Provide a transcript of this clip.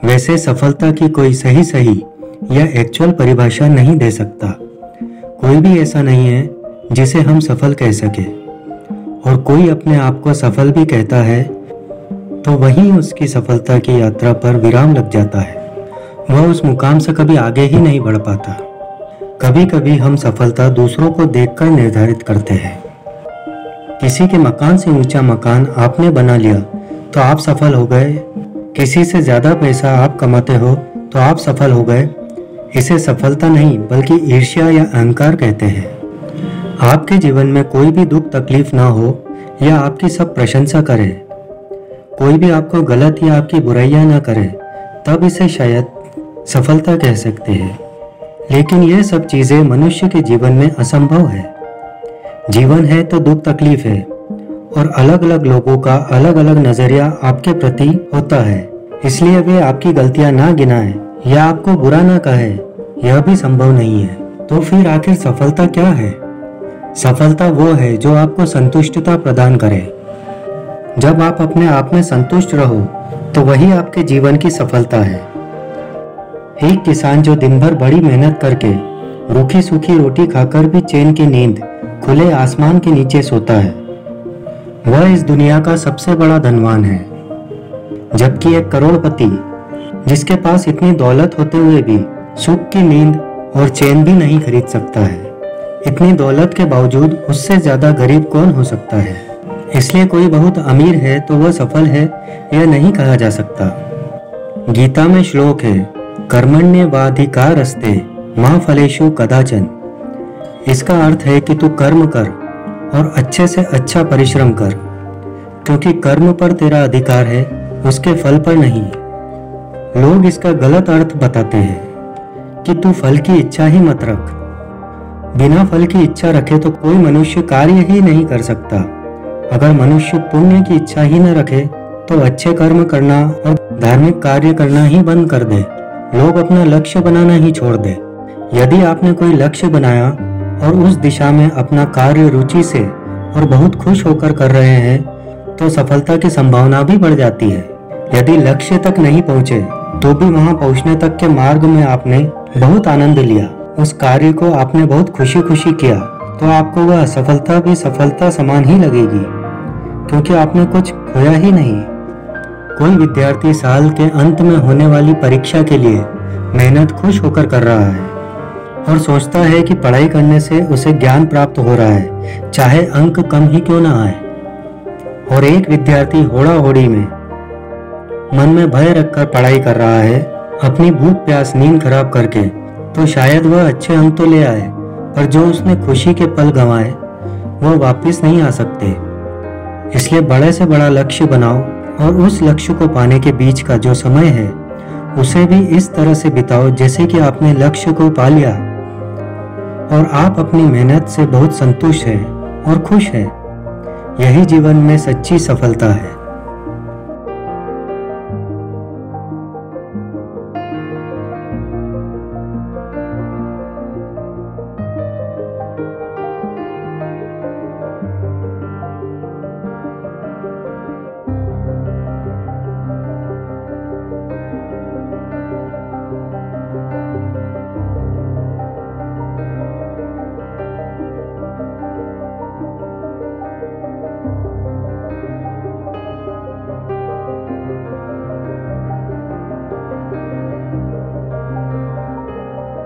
वैसे सफलता की कोई सही या एक्चुअल परिभाषा नहीं दे सकता। कोई भी ऐसा नहीं है जिसे हम सफल कह सके, और कोई अपने आप को सफल भी कहता है तो वहीं उसकी सफलता की यात्रा पर विराम लग जाता है। वह उस मुकाम से कभी आगे ही नहीं बढ़ पाता। कभी कभी हम सफलता दूसरों को देखकर निर्धारित करते हैं। किसी के मकान से ऊंचा मकान आपने बना लिया तो आप सफल हो गए। किसी से ज्यादा पैसा आप कमाते हो तो आप सफल हो गए। इसे सफलता नहीं बल्कि ईर्ष्या या अहंकार कहते हैं। आपके जीवन में कोई भी दुख तकलीफ ना हो या आपकी सब प्रशंसा करे, कोई भी आपको गलत या आपकी बुराइयां ना करे, तब इसे शायद सफलता कह सकते हैं। लेकिन यह सब चीजें मनुष्य के जीवन में असंभव है। जीवन है तो दुख तकलीफ है, और अलग अलग लोगों का अलग अलग नजरिया आपके प्रति होता है। इसलिए वे आपकी गलतियां ना गिनाएं या आपको बुरा ना कहे, यह भी संभव नहीं है। तो फिर आखिर सफलता क्या है? सफलता वो है जो आपको संतुष्टता प्रदान करे। जब आप अपने आप में संतुष्ट रहो तो वही आपके जीवन की सफलता है। एक किसान जो दिन भर बड़ी मेहनत करके रूखी सूखी रोटी खाकर भी चैन की नींद खुले आसमान के नीचे सोता है, वह इस दुनिया का सबसे बड़ा धनवान है। जबकि एक करोड़पति जिसके पास इतनी दौलत होते हुए भी सुख की नींद और चैन भी नहीं खरीद सकता है। इतनी दौलत के बावजूद उससे ज्यादा गरीब कौन हो सकता है? इसलिए कोई बहुत अमीर है तो वह सफल है यह नहीं कहा जा सकता। गीता में श्लोक है, कर्मण्येवाधिकारस्ते मा फलेषु कदाचन। इसका अर्थ है कि तू कर्म कर और अच्छे से अच्छा परिश्रम कर, क्योंकि कर्म पर तेरा अधिकार है, उसके फल पर नहीं। लोग इसका गलत अर्थ बताते हैं कि तू फल की इच्छा ही मत रख। बिना फल की इच्छा रखे तो कोई मनुष्य कार्य ही नहीं कर सकता। अगर मनुष्य पुण्य की इच्छा ही न रखे तो अच्छे कर्म करना और धार्मिक कार्य करना ही बंद कर दे। लोग अपना लक्ष्य बनाना ही छोड़ दे। यदि आपने कोई लक्ष्य बनाया और उस दिशा में अपना कार्य रुचि से और बहुत खुश होकर कर रहे हैं तो सफलता की संभावना भी बढ़ जाती है। यदि लक्ष्य तक नहीं पहुंचे तो भी वहां पहुंचने तक के मार्ग में आपने बहुत आनंद लिया, उस कार्य को आपने बहुत खुशी खुशी किया, तो आपको वह सफलता भी सफलता समान ही लगेगी, क्योंकि आपने कुछ खोया ही नहीं। कोई विद्यार्थी साल के अंत में होने वाली परीक्षा के लिए मेहनत खुश होकर कर रहा है और सोचता है कि पढ़ाई करने से उसे ज्ञान प्राप्त हो रहा है, चाहे अंक कम ही क्यों ना आए। और एक विद्यार्थी होड़ा होड़ी में मन में भय रखकर पढ़ाई कर रहा है, अपनी भूख प्यास नींद खराब करके, तो शायद वह अच्छे अंक तो ले आए, पर जो उसने खुशी के पल गंवाए वह वापस नहीं आ सकते। इसलिए बड़े से बड़ा लक्ष्य बनाओ और उस लक्ष्य को पाने के बीच का जो समय है उसे भी इस तरह से बिताओ जैसे कि आपने लक्ष्य को पा लिया और आप अपनी मेहनत से बहुत संतुष्ट हैं और खुश हैं। यही जीवन में सच्ची सफलता है।